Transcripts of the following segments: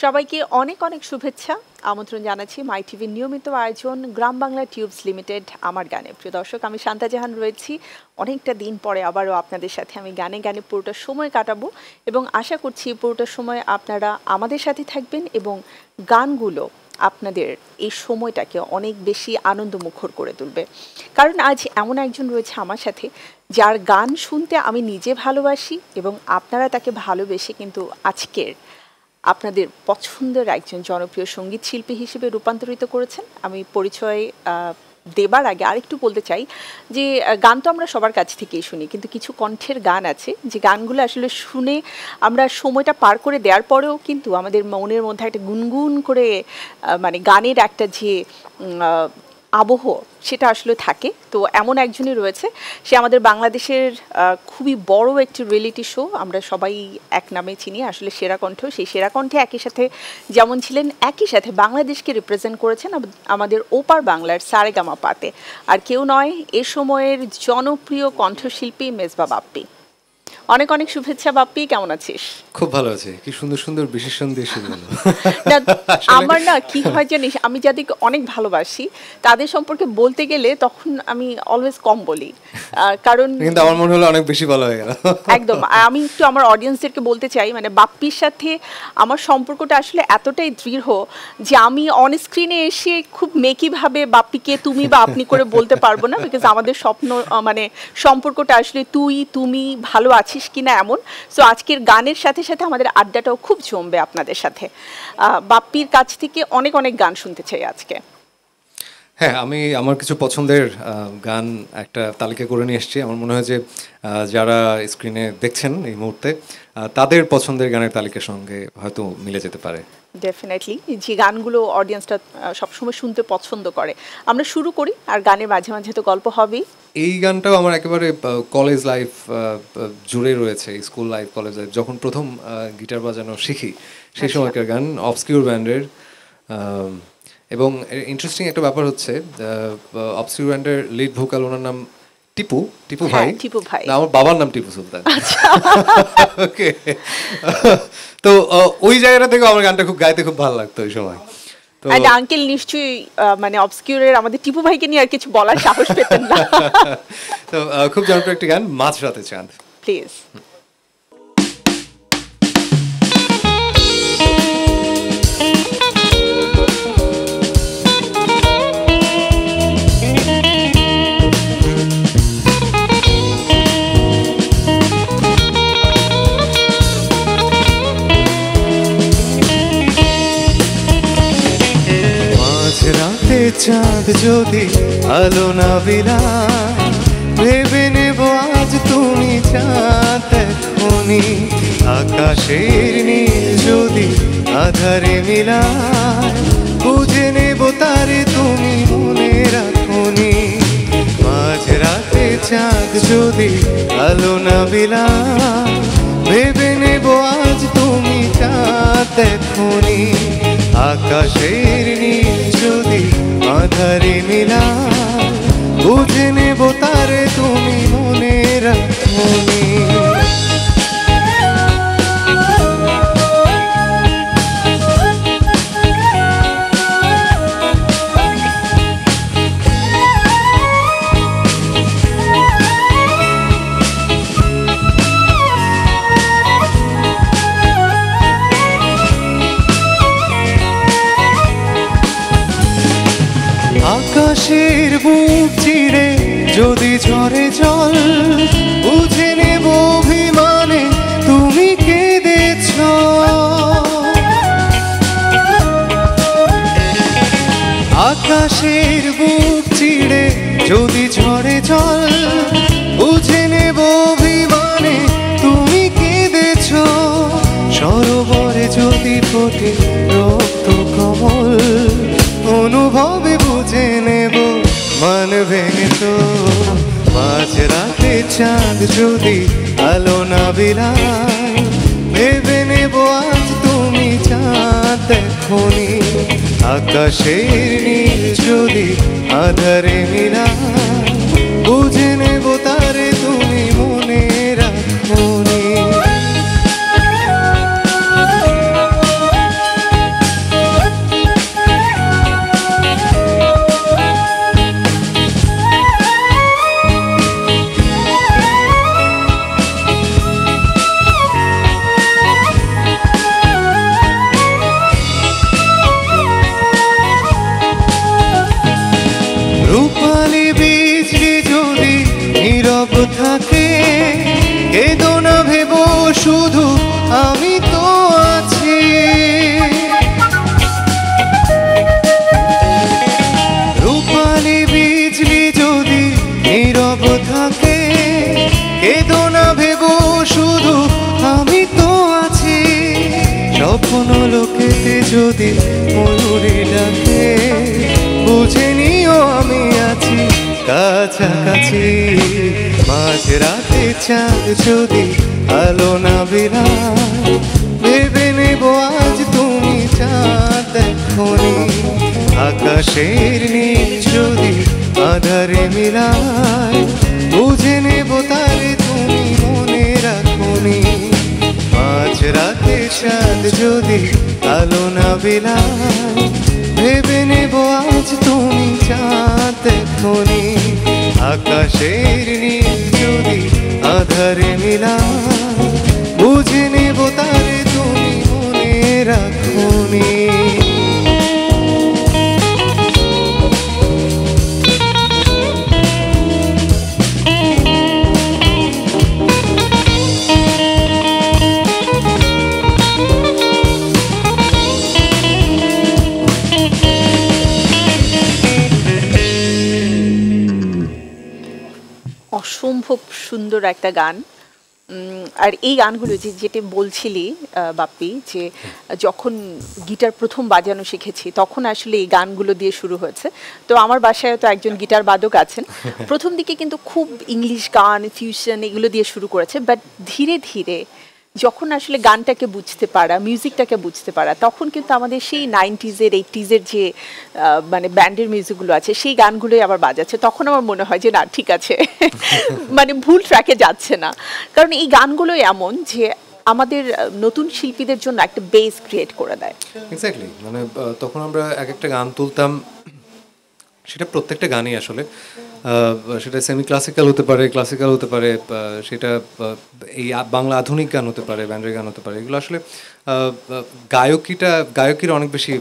সবাইকে অনেক অনেক শুভেচ্ছা আমন্ত্রণ জানাচ্ছি মাই টিভির নিয়মিত আয়োজন গ্রাম বাংলা টিউবস লিমিটেড আমার গানে। প্রিয় দর্শক, আমি শান্তা জাহান রয়েছি। অনেকটা দিন পরে আবারও আপনাদের সাথে আমি গানে গানে পুরোটা সময় কাটাবো এবং আশা করছি পুরোটা সময় আপনারা আমাদের সাথে থাকবেন এবং গানগুলো আপনাদের এই সময়টাকে অনেক বেশি আনন্দমুখর করে তুলবে। কারণ আজ এমন একজন রয়েছে আমার সাথে যার গান শুনতে আমি নিজে ভালোবাসি এবং আপনারা তাকে ভালোবেসে কিন্তু আজকের আপনাদের পছন্দের একজন জনপ্রিয় সঙ্গীত শিল্পী হিসেবে রূপান্তরিত করেছেন। আমি পরিচয় দেবার আগে আরেকটু বলতে চাই যে গান তো আমরা সবার কাছ থেকেই শুনি, কিন্তু কিছু কণ্ঠের গান আছে যে গানগুলো আসলে শুনে আমরা সময়টা পার করে দেওয়ার পরেও কিন্তু আমাদের মনের মধ্যে একটা গুনগুন করে মানে গানের একটা যে আবহ সেটা আসলে থাকে। তো এমন একজনই রয়েছে, সে আমাদের বাংলাদেশের খুবই বড় একটি রিয়েলিটি শো আমরা সবাই এক নামে চিনি, আসলে সেরা কণ্ঠ। সেই সেরা কণ্ঠে একই সাথে যেমন ছিলেন, একই সাথে বাংলাদেশকে রিপ্রেজেন্ট করেছেন আমাদের ওপার বাংলার সারেগামাপাতে। আর কেউ নয়, এ সময়ের জনপ্রিয় কণ্ঠশিল্পী মেজবা বাপ্পি। অনেক অনেক শুভেচ্ছা বাপ্পি, কেমন আছিস? খুব ভালো আছি। কি সুন্দর সুন্দর বিশেষণ দিয়ে শুরু হলো। আমার না কি হয় জানিস, আমি যাদেরকে অনেক ভালোবাসি তাদের সম্পর্কে বলতে গেলে তখন আমি অলওয়েজ কম বলি, কারণ কিন্তু আমার মনে হলো অনেক বেশি ভালো হয়ে গেল। একদম। আমি একটু আমার অডিয়েন্সদেরকে বলতে চাই, মানে বাপ্পির সাথে আমার সম্পর্কটা আসলে এতটাই দৃঢ় যে আমি অন স্ক্রিনে এসে খুব মেকিভাবে বাপ্পিকে তুমি বা আপনি করে বলতে পারবো না, বিকজ আমাদের স্বপ্ন মানে সম্পর্কটা আসলে তুই তুমি ভালো আছিস কিনা এমন। সো আজকের গানের সাথে সাথে আমাদের আড্ডাটাও খুব জমবে আপনাদের সাথে। বাপ্পির কাছ থেকে অনেক অনেক গান শুনতে চাই আজকে। হ্যাঁ, আমি আমার কিছু পছন্দের গান একটা তালিকা করে নিয়ে এসেছি। আমার মনে হয় যে যারা স্ক্রিনে দেখছেন এই মুহূর্তে তাদের পছন্দের গানের তালিকার সঙ্গে হয়তো মিলে যেতে পারে। ডেফিনেটলি, যে গানগুলো অডিয়েন্সটা সবসময় শুনতে পছন্দ করে। আমরা শুরু করি, আর গানের মাঝে মাঝে তো গল্প হবেই। এই গানটাও আমার একেবারে কলেজ লাইফ জুড়ে রয়েছে, স্কুল লাইফ কলেজ লাইফ, যখন প্রথম গিটার বাজানো শিখি সেই সময়কার গান, অবস্কিউর ব্যান্ডের। এবং ইন্টারেস্টিং একটা ব্যাপার হচ্ছে অবস্কিউর ব্যান্ডের লিড ভোকাল, ওনার নাম টিপু ভাই। টিপু ভাই, আমার বাবার নাম টিপু সুলতান। ওকে, তো ওই জায়গাটা থেকে আমার গানটা খুব গাইতে খুব ভালো লাগতো ওই সময়। আঙ্কেল নিশ্চয়ই মানে অবস্কিউরের আমাদের টিপু ভাইকে নিয়ে আর কিছু বলার সাহস পেতেন না। তো খুব জনপ্রিয় একটি গান, মাঝরাতে চাঁদ। প্লিজ। রাতে চাঁদ যদি আলো না বিলায়, ভেবে নেব আজ তুমি চাঁদ এখনি। আকাশের নীল যদি আধারে মিলায়, বুঝে নেব তারে তুমি মনে রাখনি। মাঝ রাতে চাঁদ যদি আলো না বিলায়, ভেবে নেব আজ তুমি চাঁদ এখনি। আকাশের নীল যদি আধারে মিলায়, বুঝে নেব তারে তুমি মনে রাখনি। আকাশের বুক চিরে যদি ঝরে জল, বুঝে নেব অভিমানে তুমি কেঁদেছ। আকাশের বুক চিরে যদি ঝরে জল, বুঝে নেব অভিমানে তুমি কেঁদেছ। সরোবরে যদি ফোটে রক্ত কমল, অনুভবে বুঝে নেব মান ভেঙে তো। মাঝ রাতে চাঁদ যদি আলো না বিলায়, ভেবে নেব আজ তুমি চাঁদ এখনি। আকাশের নীল যদি আধারে মিলায়, বুঝে নেব তারে তুমি মনে রাখনি। আমি তো আছি। রূপালি বিজলি যদি নীরব থাকে, কেঁদো না ভেবো শুধু আমি তো আছি। স্বপ্ন লোকেতে যদি ময়ূরী ডাকে, বুঝে নিও আমি আছি কাছাকাছি। মাঝরাতে চাঁদ যদি আলো না বিলায়, ভেবে নেব আজ তুমি চাঁদ দেখোনি। আকাশের নীল যদি আধারে মিলায়, বুঝে নেব তারে তুমি মনে রাখোনি। মাঝরাতে চাঁদ যদি আলো না বিলায়, ভেবে নেব আজ তুমি চাঁদ দেখোনি। আকাশের নীল যদি আধারে মিলায়, বুঝে নেব তারে তুমি মনে রাখোনি। অসম্ভব সুন্দর একটা গান। আর এই গানগুলো যেটা বলছিলি বাপ্পি, যে যখন গিটার প্রথম বাজানো শিখেছি তখন আসলে এই গানগুলো দিয়ে শুরু হয়েছে। তো আমার বাসায় তো একজন গিটার বাদক আছেন, প্রথম দিকে কিন্তু খুব ইংলিশ গান ফিউশন এগুলো দিয়ে শুরু করেছে, বাট ধীরে ধীরে যখন আসলে গানটাকে বুঝতে পারা, মিউজিকটাকে বুঝতে পারা, তখন কিন্তু আমাদের সেই 90s-এর 80s-এর যে মানে ব্যান্ডের মিউজিকগুলো আছে সেই গানগুলোই আবার বাজাচ্ছে। তখন আমার মনে হয় যে না ঠিক আছে, মানে ভুল ট্র্যাকে যাচ্ছে না। কারণ এই গানগুলোই এমন যে আমাদের নতুন শিল্পীদের জন্য একটা বেস ক্রিয়েট করে দেয়। এক্স্যাক্টলি, মানে তখন আমরা এক একটা গান তুলতাম, সেটা প্রত্যেকটা গানই আসলে সেটা সেমি ক্লাসিক্যাল হতে পারে, ক্লাসিক্যাল হতে পারে, সেটা এই বাংলা আধুনিক গান হতে পারে, ব্যান্ডের গান হতে পারে। এগুলো আসলে গায়কির অনেক বেশি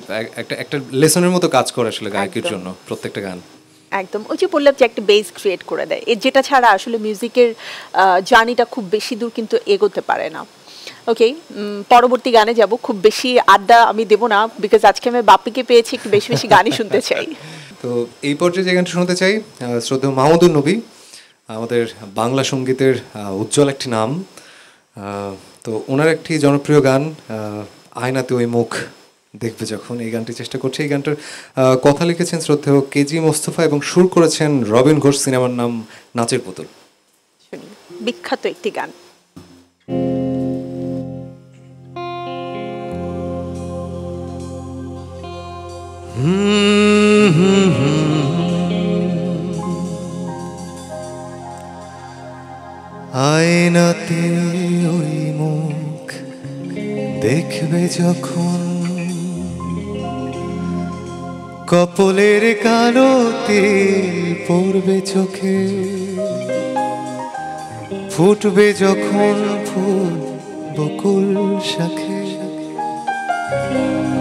একটা একটা লেসনের মতো কাজ করে আসলে গায়কির জন্য প্রত্যেকটা গান। একদম, ওই যে বললাম যে একটা বেস ক্রিয়েট করে দেয়, যেটা ছাড়া আসলে মিউজিকের জার্নিটা খুব বেশি দূর কিন্তু এগোতে পারে না। ওকে, পরবর্তী গানে যাব। খুব বেশি আড্ডা আমি দেবো না, বিকজ আজকে আমি বাপ্পিকে পেয়েছি, একটু বেশি বেশি গানই শুনতে চাই। তো এই পর্যায়ে যে গানটা শুনতে চাই, শ্রদ্ধেয় মাহমুদুর নবী, আমাদের বাংলা সঙ্গীতের উজ্জ্বল একটি নাম। তো ওনার একটি জনপ্রিয় গান আয়নাতে ওই মুখ দেখবে যখন, এই গানটি চেষ্টা করছে। এই গানটার কথা লিখেছেন শ্রদ্ধেয় কেজি মোস্তফা এবং সুর করেছেন রবিন ঘোষ, সিনেমার নাম নাচের পুতুল। বিখ্যাত একটি গান। আয়নাতে ওই মুখ দেখবে যখন, কপলের কালো তিল পড়বে চোখে, ফুটবে যখন ফুল বকুল শাখে,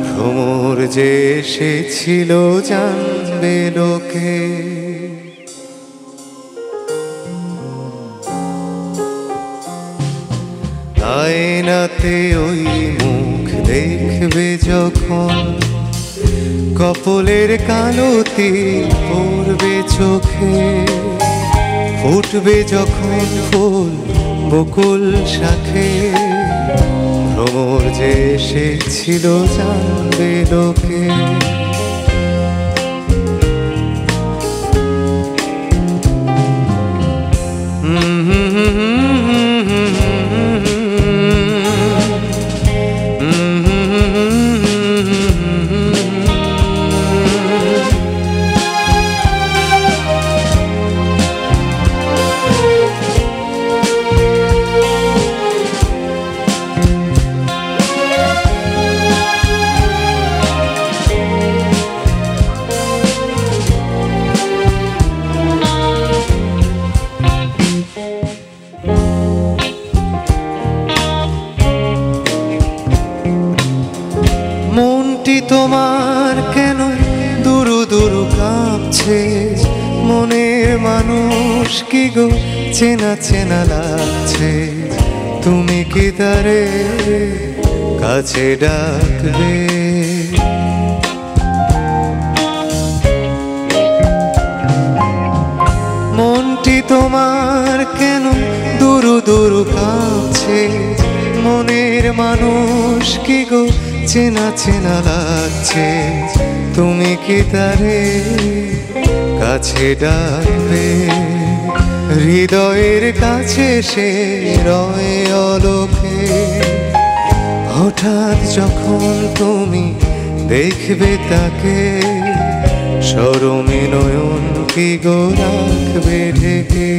ভ্রমর যে এসেছিল জানবে লোকে। আয়নাতে ওই মুখ দেখবে যখন, কপলের কালো তিল পড়বে চোখে, ফুটবে যখন ফুল বকুল শাখে, ভ্রমর যে এসেছিল জানবে লোকে। মনটি তোমার কেন দুরু দুরু কাঁপছে, মনের মানুষ কি গো চেনা চেনা লাগছে, তুমি কি তারে কাছে ডাকবে? মনটি তোমার কেন দুরু দুরু কাঁপছে? মনের মানুষ কি গো চেনা চেনা লাগছে? তুমি কি তারে কাছে ডাকবে? হৃদয়ের কাছে সে রয়ে অলোকে, হঠাৎ যখন তুমি দেখবে তাকে, শরমে নয়ন কি গো রাখবে ঢেকে?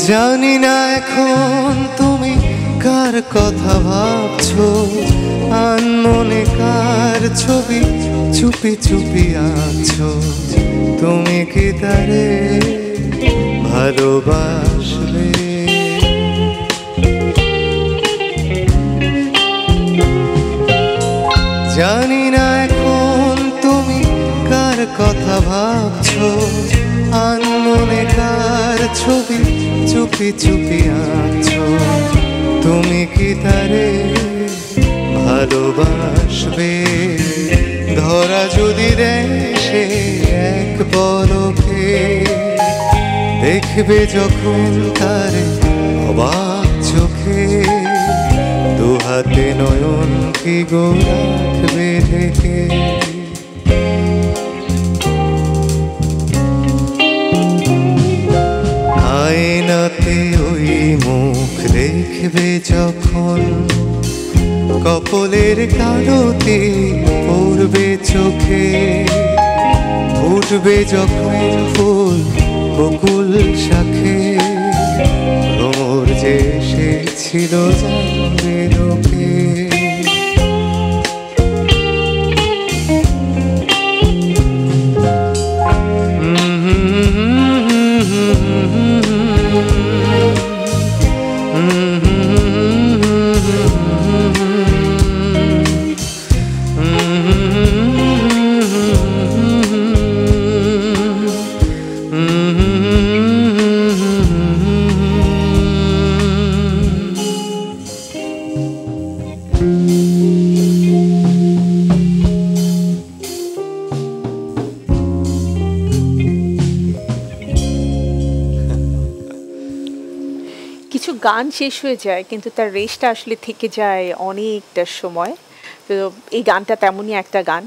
জানি না এখন তুমি কার কথা ভাবছো, আনমনে কার ছবি চুপি চুপি আঁকছো? তুমি কি তারে ভালোবাসবে? জানি না এখন তুমি কার কথা ভাবছো, আনমনে কার ছবি চুপি চুপি আঁকছো? তুমি কি তারে ভালোবাসবে? ধরা যদি দেয় সে এক পলকে, দেখবে যখন তারে অবাক চোখে, দুহাতে নয়ন কি গো রাখবে ঢেকে? আয়নাতে ওই মুখ দেখবে যখন, কপলের কালোতে পড়বে চোখে, ফুটবে যখন ফুল বকুল শাখে, ভ্রমর যে সে ছিল জানবে লোকে। কিছু গান শেষ হয়ে যায় কিন্তু তার রেশটা আসলে থেকে যায় অনেকটা সময়। তো এই গানটা তেমনই একটা গান।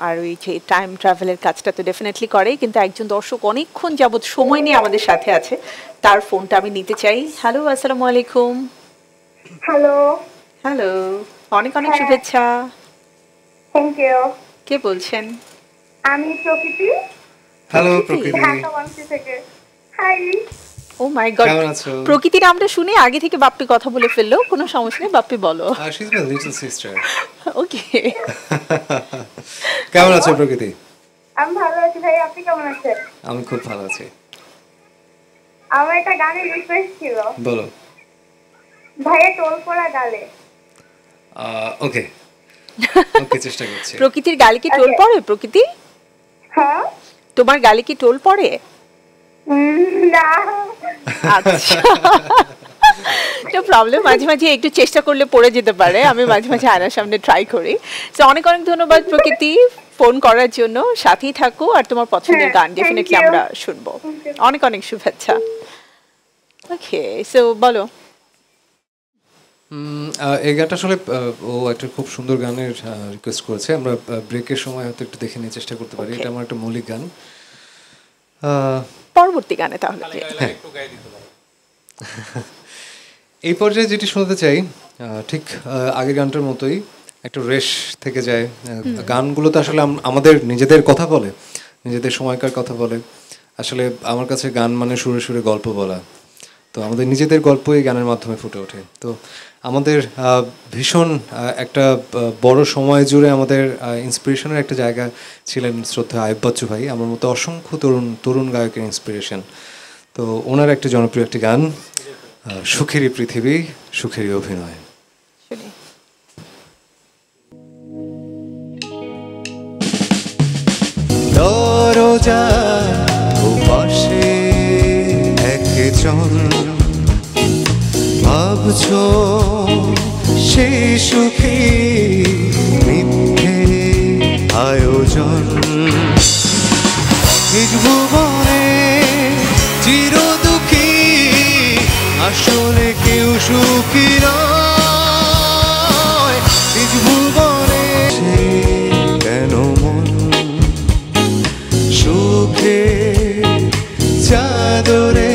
আর ওই যে টাইম ট্রাভেলের কাজটা তো ডেফিনেটলি করে, কিন্তু একজন দর্শক অনেকক্ষণ যাবৎ সময় নিয়ে আমাদের সাথে আছে, তার ফোনটা আমি নিতে চাই। হ্যালো, আসসালামু আলাইকুম। হ্যালো, হ্যালো, অনেক অনেক হ্যাঁ। শুভেচ্ছা। Thank you. কে বলছেন? আমি প্রকৃতি, হ্যালো প্রকৃতি। প্রকৃতি, ঢাকা ওয়ানসি থেকে। হাই। ও মাই গড, কেমন আছো? প্রকৃতির নামটা শুনে আগে থেকে বাপ্পি কথা বলে ফেললো, কোনো সমস্যা নেই, বাপ্পি বলো। she's my little sister. ওকে, কেমন আছো প্রকৃতি? আমি ভালো আছি ভাই, আপনি কেমন আছেন? আমি খুব ভালো আছি। আমার একটা গানের রিকোয়েস্ট ছিল, বলো। ভাইয়া টোল পড়া গালে। ওকে ওকে, চেষ্টা করছি। প্রকৃতির গালে কি টোল পড়ে? প্রকৃতি, হ্যাঁ? তোমার গালে কি টোল পড়ে? না। আচ্ছা, তো প্রবলেম, মাঝে মাঝে একটু চেষ্টা করলে পড়ে যেতে পারে। আমি মাঝে মাঝে আয়নার সামনে ট্রাই করি। তো অনেক অনেক ধন্যবাদ প্রকৃতি ফোন করার জন্য। সাথেই থাকো, আর তোমার পছন্দের হ্যাঁ, গান thank ডেফিনেটলি you. আমরা শুনবো। অনেক অনেক শুভেচ্ছা। ওকে, সো বলো। এই গানটা আসলে ও একটা খুব সুন্দর গানের রিকোয়েস্ট করেছে। আমরা ব্রেকের সময় হয়তো একটু দেখে নিয়ে চেষ্টা করতে পারি। Okay. এটা আমার একটা মৌলিক গান। পরবর্তী গানে তাহলে হ্যাঁ। এই পর্যায়ে যেটি শুনতে চাই ঠিক আগের গানটার মতোই, একটা রেশ থেকে যায়। গানগুলো তো আসলে আমাদের নিজেদের কথা বলে, নিজেদের সময়কার কথা বলে। আসলে আমার কাছে গান মানে সুরে সুরে গল্প বলা, তো আমাদের নিজেদের গল্প এই গানের মাধ্যমে ফুটে ওঠে। তো আমাদের ভীষণ একটা বড় সময় জুড়ে আমাদের ইন্সপিরেশনের একটা জায়গা ছিলেন শ্রদ্ধা আয়ুব বাচ্চু ভাই, আমার মতো অসংখ্য তরুণ গায়কের ইন্সপিরেশন। তো ওনার একটা জনপ্রিয় একটি গান, সুখেরই পৃথিবী সুখেরই অভিনয়। শুনি। দরজার ওপাশে একজন ভাবছো সে সুখী মিথ্যে আয়োজন, নিজ ভুবনে চির দুঃখী আসলে কেউ সুখী নয়। নিজ ভুবনে সে কেন মন সুখে চাদরে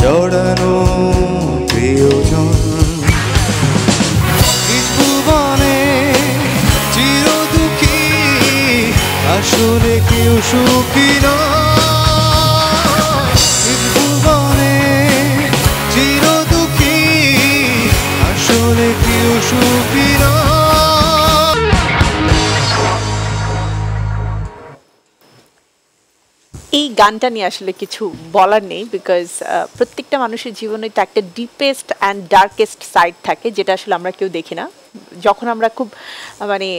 জড়ানো প্রিয়জন, নিজ ভুবনে চির দুঃখী আসলে কেউ সুখী নয়। নিজ ভুবনে চির দুঃখী আসলে কেউ সুখী নয়। এই গানটা নিয়ে আসলে কিছু বলার নেই, বিকজ প্রত্যেকটা মানুষের জীবনে তো একটা ডিপেস্ট অ্যান্ড ডার্কেস্ট সাইড থাকে, যেটা আসলে আমরা কেউ দেখি না। যখন আমরা খুব মানে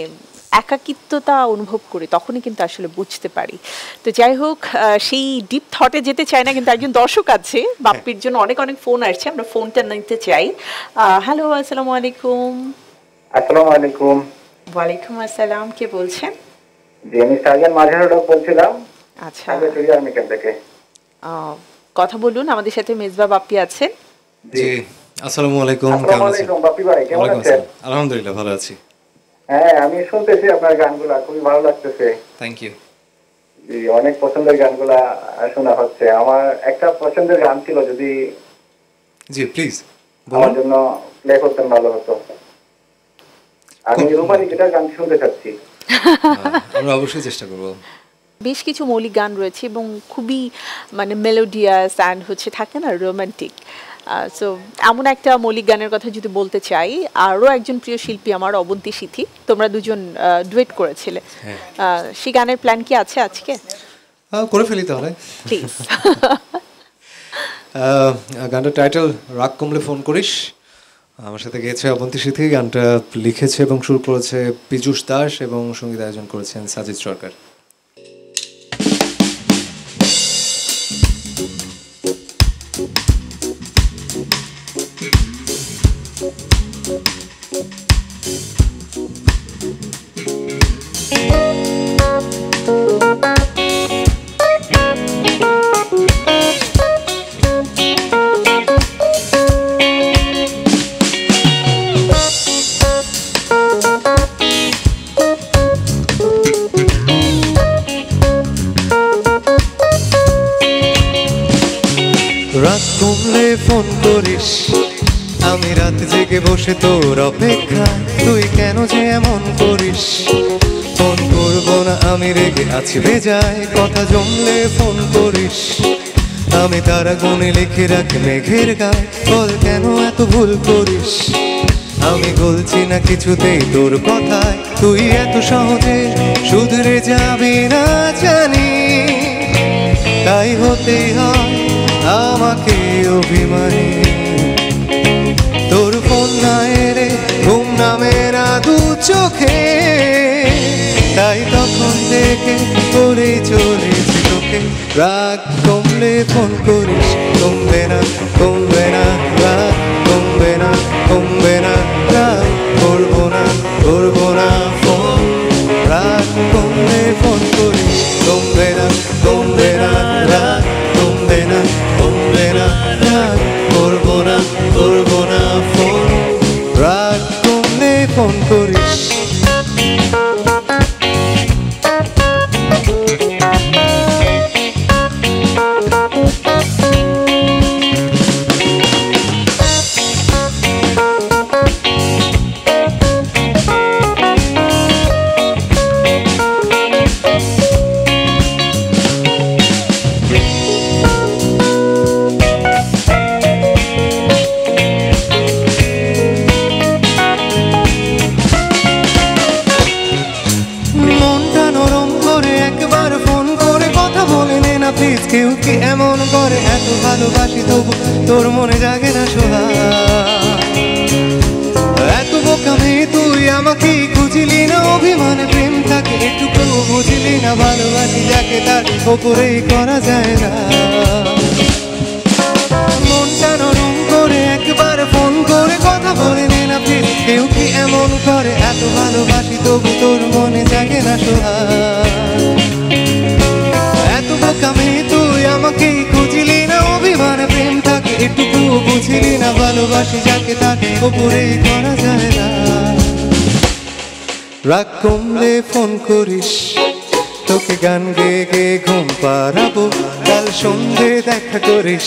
একাকিত্বতা অনুভব করি তখনই কিন্তু আসলে বুঝতে পারি। তো যাই হোক, সেই ডিপ থটে যেতে চাই না, কিন্তু একজন দর্শক আছে, বাপ্পির জন্য অনেক অনেক ফোন আসছে, আমরা ফোনটা নিতে চাই। হ্যালো, আসসালামু আলাইকুম। আসসালামু আলাইকুম। ওয়ালাইকুম আসসালাম, কে বলছেন? জি, আমি সার্জন মাঝারুল বলছিলাম। আচ্ছা, থেকে। কথা বলুন, আমাদের সাথে মেজবা বাপ্পি আছেন। জি, আসসালামু আলাইকুম। আসসালামু আলাইকুম বাপ্পি ভাই, কেমন আছেন? আলহামদুলিল্লাহ, ভালো আছি। হ্যাঁ, আমি শুনতেছি আপনার গানগুলা, খুবই ভালো লাগতেছে। Thank you. জি, অনেক পছন্দের গানগুলা শোনা হচ্ছে। আমার একটা পছন্দের গান ছিল, যদি জি প্লিজ আমার জন্য প্লে করতেন ভালো হতো। আমি রূপালী গিটার গান শুনতে চাচ্ছি। আমরা অবশ্যই চেষ্টা করব। বেশ কিছু মৌলিক গান রয়েছে এবং খুবই মানে মেলোডিয়াস অ্যান্ড হচ্ছে থাকে না রোমান্টিক। সো এমন একটা মৌলিক গানের কথা যদি বলতে চাই, আরও একজন প্রিয় শিল্পী আমার অবন্তী সিথি, তোমরা দুজন ডুয়েট করেছিলে, সেই গানের প্ল্যান কি আছে আজকে? করে ফেলি তাহলে, প্লিজ। গানটার টাইটেল রাগ কমলে ফোন করিস, আমার সাথে গেয়েছে অবন্তী সিথি। গানটা লিখেছে এবং সুর করেছে পীযূষ দাস এবং সঙ্গীত আয়োজন করেছেন সাজিদ সরকার। রাত কমলে ফোন করিস, আমি রাত জেগে বসে তোর অপেক্ষা, তুই কেন যে এমন করিস? ফোন করবো না আমি রেগে আছি বেজায়, কথা জমলে ফোন করিস। আমি তারা গুনে লিখে রাখি মেঘের গায়ে, বল কেন এত ভুল করিস? আমি বলছি না কিছুতেই তোর কথায়, তুই এত সহজে শুধরে যাবি না জানি, তাই হতেই হয় আমাকে অভিমানী। তোর ফোন না এলে ঘুম নামে না দু চোখে, তাই তখন দেখে বলেই চলেছি তোকে। রাগ কমলে ফোন করিস, কমবে না কমবে না রাগ, কমবে না কমবে না রাগ, করবো না করবো না ফোন। রাগ কমলে ফোন করিস, কমবে না কমবে না রাগ, কমবে না কমবে না রাগ, করবো না করবো না ফোন। রাগ কমলে ফোন করিস। প্লিজ কেউ কি এমন করে এত ভালোবাসি তবু তোর মনে জাগে না সোহাগ এত বোকামি তুই আমাকে খুঁজিলি না অভিমানে প্রেম থাকে একটু বুঝিলি না ভালোবাসি যাকে তার ওপরেই করা যায় না মনটা নরম করে একবার ফোন করে কথা বলে নে না প্লিজ কেউ কি এমন করে এত ভালোবাসি তবু তোর মনে জাগে না সোহাগ এত বোকামি তুই আমাকে খুঁজিলি না অভিমানে প্রেম থাকে একটু বুঝিলি না ভালোবাসি যাকে তার ওপরেই করা যায় না রাগ কমলে ফোন করিস তোকে গান গেয়ে গেয়ে ঘুম পাড়াবো কাল সন্ধে দেখা করিস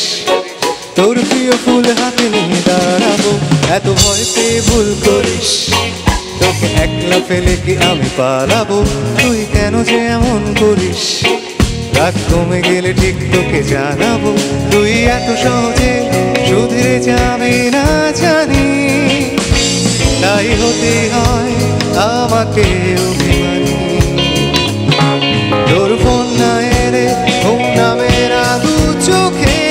তোর প্রিয় ফুল হাতে নিয়ে দাঁড়াবো এত ভয় পেয়ে ভুল করিস তোকে একলা ফেলে কি আমি পালাবো তুই কেন যে এমন করিস রাগ কমে গেলে ঠিক তোকে জানাবো তুই এত সহজে শুধরে যাবে না জানি তাই হতে হয় আমাকে অভিমানী তোর ফোন না এলে ঘুম নামে না দু চোখে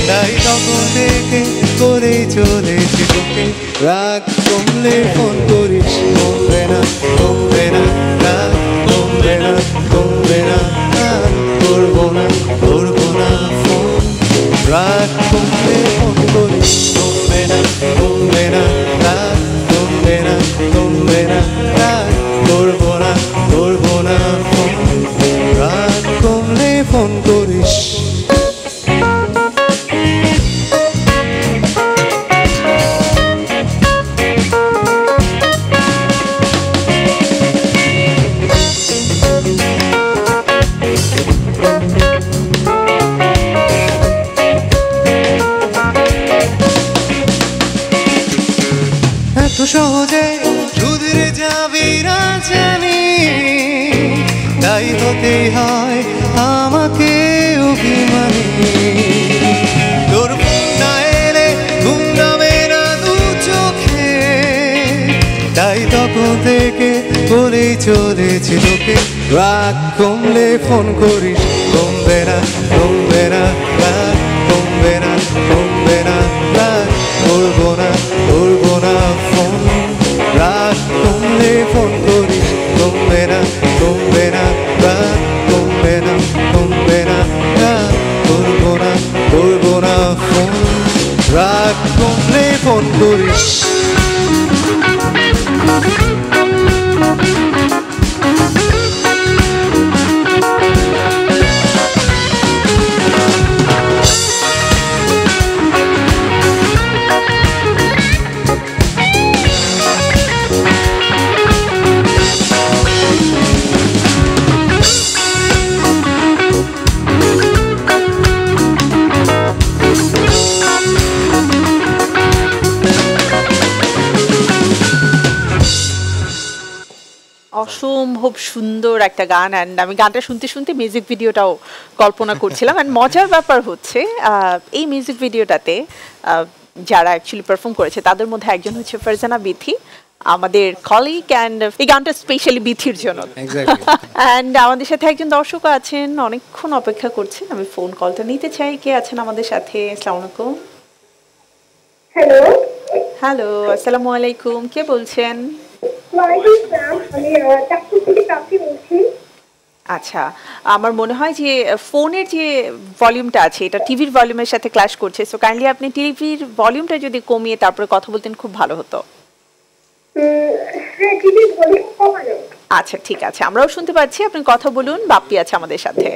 তাই তখন থেকে করেই চলেছি তোকে রাগ কমলে ফোন করিস কমবে না কমবে না রাগ কমবে না কমবে না করবো না করবো না ফোন রাগ কমলে ফোন করিস কমবে না কমবে না রাগ কমবে না কমবে না রাগ করবো না করবো না ফোন রাগ কমলে ফোন করিস সহজে শুধরে যাবি না জানি তাই হতেই হয় আমাকে অভিমানী তোর ফোন না এলে ঘুম নামে না দু চোখে তাই তখন থেকে বলেই চলেছি তোকে রাগ কমলে ফোন করিস কমবে না কমবে না রাগ কমবে না কমবে না রাগ করবো না করবো না ফোন রাগ কমলে ফোন করিস কমবে না কমবে না রাগ কমবে না কমবে না রাগ করবো না করবো না ফোন রাগ কমলে ফোন করিস অসম্ভব সুন্দর একটা গান অ্যান্ড আমি গানটা শুনতে শুনতে মিউজিক ভিডিওটাও কল্পনা করছিলাম অ্যান্ড মজার ব্যাপার হচ্ছে এই মিউজিক ভিডিওটাতে যারা অ্যাকচুয়ালি পারফর্ম করেছে তাদের মধ্যে একজন হচ্ছে ফারজানা বিথি আমাদের কলিগ অ্যান্ড এই গানটা স্পেশালি বিথির জন্য অ্যান্ড আমাদের সাথে একজন দর্শক আছেন অনেকক্ষণ অপেক্ষা করছেন আমি ফোন কলটা নিতে চাই কে আছেন আমাদের সাথে আসসালামু আলাইকুম হ্যালো হ্যালো আসসালামু আলাইকুম কে বলছেন ওয়ালাইকুম আসসালাম আমি চাকসুর থেকে প্রাপ্তি বলছি আচ্ছা আমার মনে হয় যে ফোনের যে ভলিউমটা আছে এটা টিভির ভলিউমের সাথে ক্ল্যাশ করছে সো কাইন্ডলি আপনি টিভির ভলিউমটা যদি কমিয়ে তারপরে কথা বলতেন খুব ভালো হতো হ্যাঁ টিভির ভলিউম কমানো আচ্ছা ঠিক আছে আমরাও শুনতে পাচ্ছি আপনি কথা বলুন বাপ্পি আছে আমাদের সাথে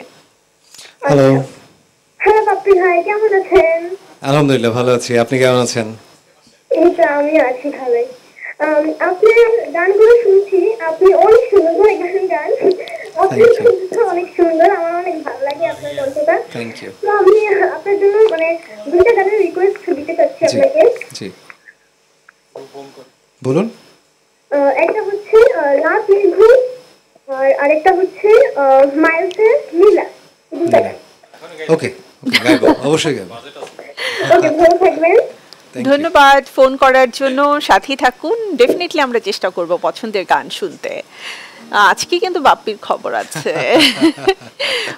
হ্যালো হ্যাঁ বাপ্পি ভাই কেমন আছেন আলহামদুলিল্লাহ ভালো আছি আপনি কেমন আছেন এই তো আমি আছি ভালোই আপনার গানগুলো শুনছি আপনি অনেক সুন্দর করে গান গান আপনার কণ্ঠটা অনেক সুন্দর আমার অনেক ভালো লাগে আপনার কণ্ঠটা থ্যাংক ইউ তো আমি আপনার জন্য মানে দুইটা গানের রিকোয়েস্ট দিতে চাচ্ছি আপনাকে জি বলুন একটা হচ্ছে রাত নিভু আর আরেকটা হচ্ছে মাইলসের নীলা ওকে গাইবো অবশ্যই গাইবো ওকে ভালো থাকবেন ধন্যবাদ ফোন করার জন্য সাথী থাকুন ডেফিনেটলি আমরা চেষ্টা করব পছন্দের গান শুনতে আজকে কিন্তু বাপ্পির খবর আছে,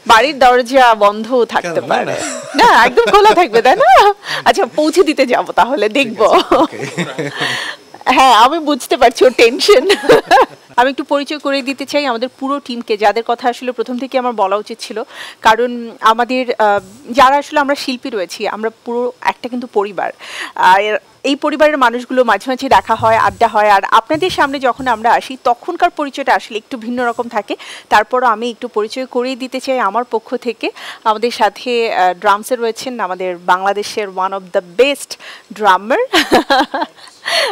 বাড়ির দরজা বন্ধ থাকতে কেন? পারে না, একদম খোলা থাকবে, তাই না? আচ্ছা, পৌঁছে দিতে যাব তাহলে, দেখবো। হ্যাঁ, আমি বুঝতে পারছি ওর টেনশন। আমি একটু পরিচয় করে দিতে চাই আমাদের পুরো টিমকে, যাদের কথা আসলে প্রথম থেকে আমার বলা উচিত ছিল, কারণ আমাদের যারা আসলে আমরা শিল্পী রয়েছি, আমরা পুরো একটা কিন্তু পরিবার। আর এই পরিবারের মানুষগুলো মাঝে মাঝে দেখা হয়, আড্ডা হয়, আর আপনাদের সামনে যখন আমরা আসি তখনকার পরিচয়টা আসলে একটু ভিন্ন রকম থাকে। তারপরও আমি একটু পরিচয় করিয়ে দিতে চাই আমার পক্ষ থেকে। আমাদের সাথে ড্রামসে রয়েছেন আমাদের বাংলাদেশের one of the best drummer,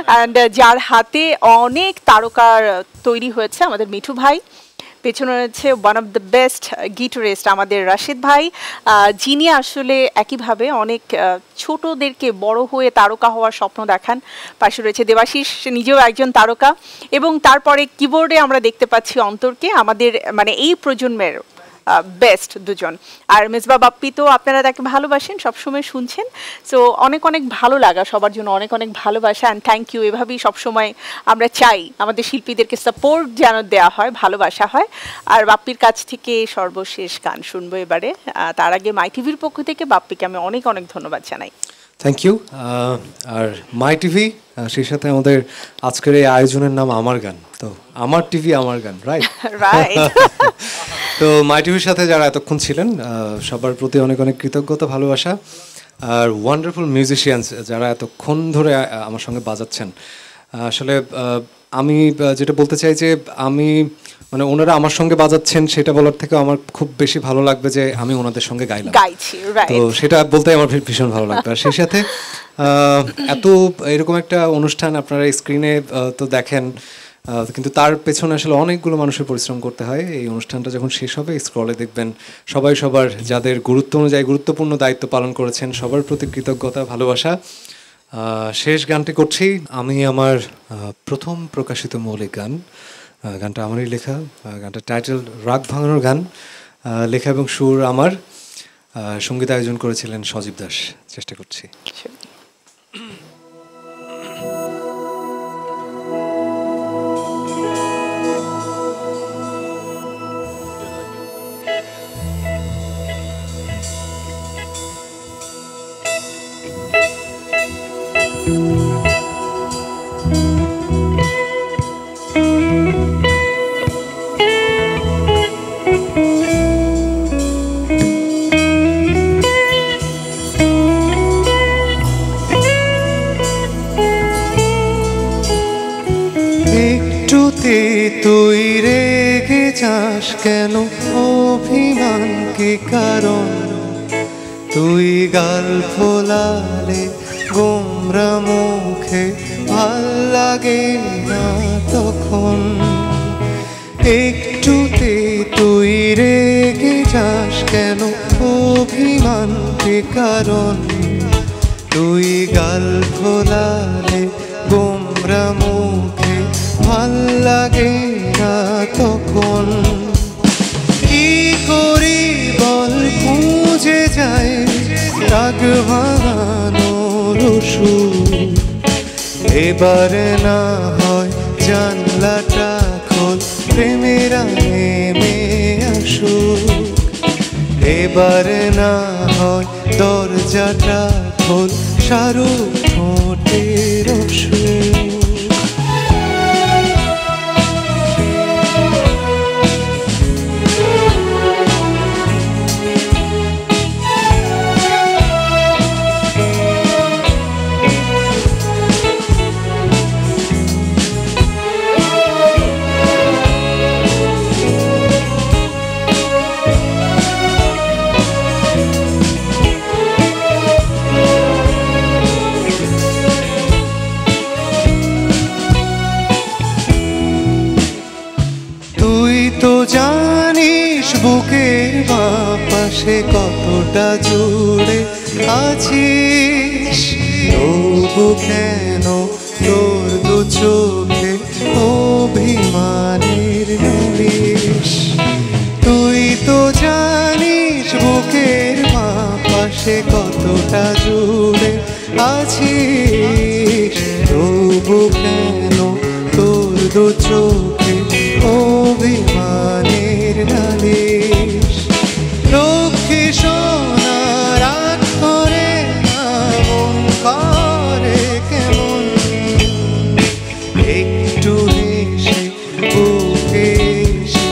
and যার হাতে অনেক তারকার তৈরি হয়েছে, আমাদের মিঠু ভাই। পেছনে রয়েছে one of the best guitarist আমাদের রাশিদ ভাই, যিনি আসলে একইভাবে অনেক ছোটদেরকে বড় হয়ে তারকা হওয়ার স্বপ্ন দেখান। পাশে রয়েছে দেবাশিস, নিজেও একজন তারকা। এবং তারপরে কিবোর্ডে আমরা দেখতে পাচ্ছি অন্তরকে, আমাদের মানে এই প্রজন্মের বেস্ট দুজন। আর মেজবা বাপ্পি তো আপনারা তাকে ভালোবাসেন, সবসময় শুনছেন, সো অনেক অনেক ভালো লাগা সবার জন্য, অনেক অনেক ভালোবাসা, অ্যান্ড থ্যাংক ইউ। এভাবেই সবসময় আমরা চাই আমাদের শিল্পীদেরকে সাপোর্ট যেন দেওয়া হয়, ভালোবাসা হয়। আর বাপ্পির কাছ থেকে সর্বশেষ গান শুনবো এবারে। তার আগে মাই টিভির পক্ষ থেকে বাপ্পিকে আমি অনেক অনেক ধন্যবাদ জানাই। Thank you. আর মাই টিভি, সেই সাথে আমাদের আজকের এই আয়োজনের নাম আমার গান, তো আমার টিভি আমার গান, রাইট? রাইট। তো মাই টিভির সাথে যারা এতক্ষণ ছিলেন সবার প্রতি অনেক অনেক কৃতজ্ঞতা, ভালোবাসা। আর ওয়ান্ডারফুল মিউজিশিয়ানস যারা এতক্ষণ ধরে আমার সঙ্গে বাজাচ্ছেন, আসলে আমি যেটা বলতে চাই যে আমি মানে ওনারা আমার সঙ্গে বাজাচ্ছেন সেটা বলার থেকে আমার খুব বেশি ভালো লাগবে যে আমি ওনাদের সঙ্গে গাইছি, তো সেটা বলতে আমার ভীষণ ভালো লাগবে। আর সেই সাথে এত এরকম একটা অনুষ্ঠান আপনারা স্ক্রিনে তো দেখেন, কিন্তু তার পেছনে আসলে অনেকগুলো মানুষের পরিশ্রম করতে হয়। এই অনুষ্ঠানটা যখন শেষ হবে স্ক্রলে দেখবেন সবাই সবার যাদের গুরুত্ব অনুযায়ী গুরুত্বপূর্ণ দায়িত্ব পালন করেছেন সবার প্রতি কৃতজ্ঞতা, ভালোবাসা। শেষ গানটি করছি আমি আমার প্রথম প্রকাশিত মৌলিক গান, গানটা আমারই লেখা, গানটার টাইটেল রাগ ভাঙানোর গান, লেখা এবং সুর আমার, সঙ্গীত আয়োজন করেছিলেন সজীব দাস। চেষ্টা করছি। তুই রেগে যাস কেন, অভিমান কি কারণ? তুই গাল ফোলালে গোমরা মুখে ভাল লাগে না তখন। একটুতে তুই রেগে যাস কেন, অভিমান কি কারণ? তুই গাল ফোলালে গোমরা মুখে ভাল লাগে না তখন। কি করি বল, খুঁজে যায় রাগ ভাঙানোর ওষুধ। এবার না হয় জানলাটা খোল, প্রেমেরা নেমে আসুক। এবার না হয় দরজাটা খোল, শাহরুখ ঠোঁটের অসুখ। জানিস বুকের বাপাশে কতটা জুড়ে আছিস, তবু কেন তোর দু চোখে অভিমানের নালিশ। তুই তো জানিস বুকের বাপাশে কতটা জুড়ে আছিস, তবু কেন তোর দু চোখে অভিমানের নালিশ। লক্ষ্মী সোনা রাগ করে না, মন করে কেমন, একটু হেসে বুকে এসে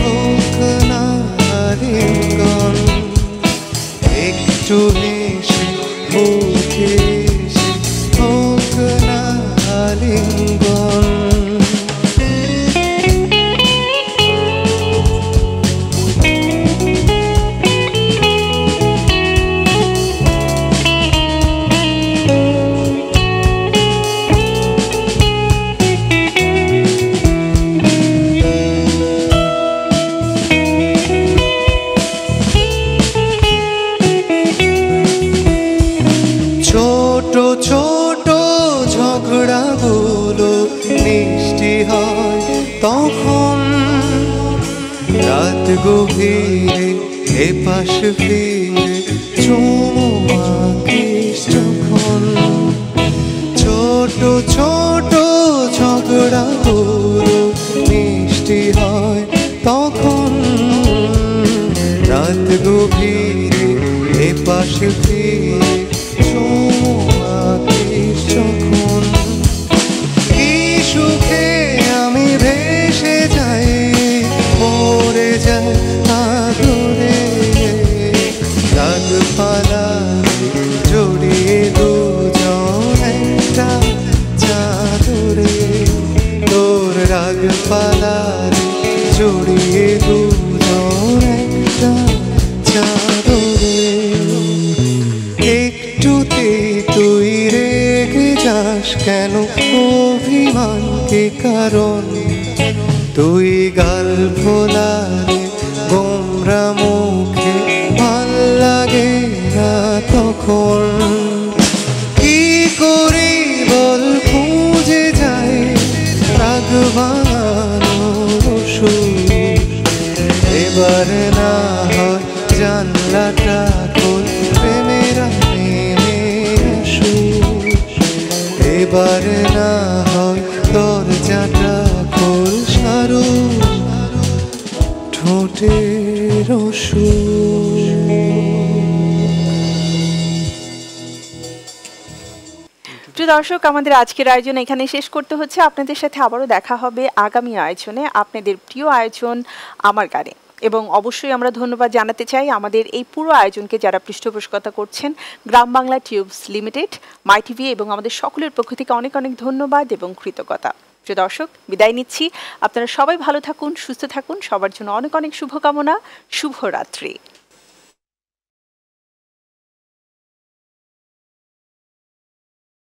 হোক না আলিঙ্গন, একটু হেসে বুকে এসে হোক না আলিঙ্গন। ছোট ছোট ঝগড়াগুলো মিষ্টি হয় তখন, রাত গভীরে এপাশ ফিরে চুমু মাখিস যখন। ছোট ছোট ঝগড়াগুলো মিষ্টি হয় তখন, রাত গভীরে এপাশ ফিরে চুমু মাখিস যখন। কি সুখে আমি ভেসে যাই, মরে যাই আদরে, রাগপালা জড়িয়ে দুজন একটা চাদরে, তোর রাগপালা জড়িয়ে দুজন একটা চাদরে। একটুতে তুই রেগে যাস কেন, অভিমান কি কারণ, তুই গাল ফোলালে গোমরা মুখে ভাল লাগে না তখন। কি করি বল খুঁজে যায় রাগ ভাঙানোর ওষুধ, এবার না হয় জানলাটা খোল প্রেমেরা নেমে আসুক, এবার না হয় দরজাটা খোল সারু ঠোঁটের ওষুধ। প্রিয় দর্শক, আমাদের আজকের আয়োজন এখানে শেষ করতে হচ্ছে। আপনাদের সাথে আবারও দেখা হবে আগামী আয়োজনে, আপনাদের প্রিয় আয়োজন আমার গানে। এবং অবশ্যই আমরা ধন্যবাদ জানাতে চাই আমাদের এই পুরো আয়োজনকে যারা পৃষ্ঠপোষকতা করছেন, গ্রাম বাংলা টিউবস লিমিটেড, মাই টিভি এবং আমাদের সকলের পক্ষ থেকে অনেক অনেক ধন্যবাদ এবং কৃতজ্ঞতা। প্রিয় দর্শক, বিদায় নিচ্ছি। আপনারা সবাই ভালো থাকুন, সুস্থ থাকুন, সবার জন্য অনেক অনেক শুভকামনা। শুভরাত্রি।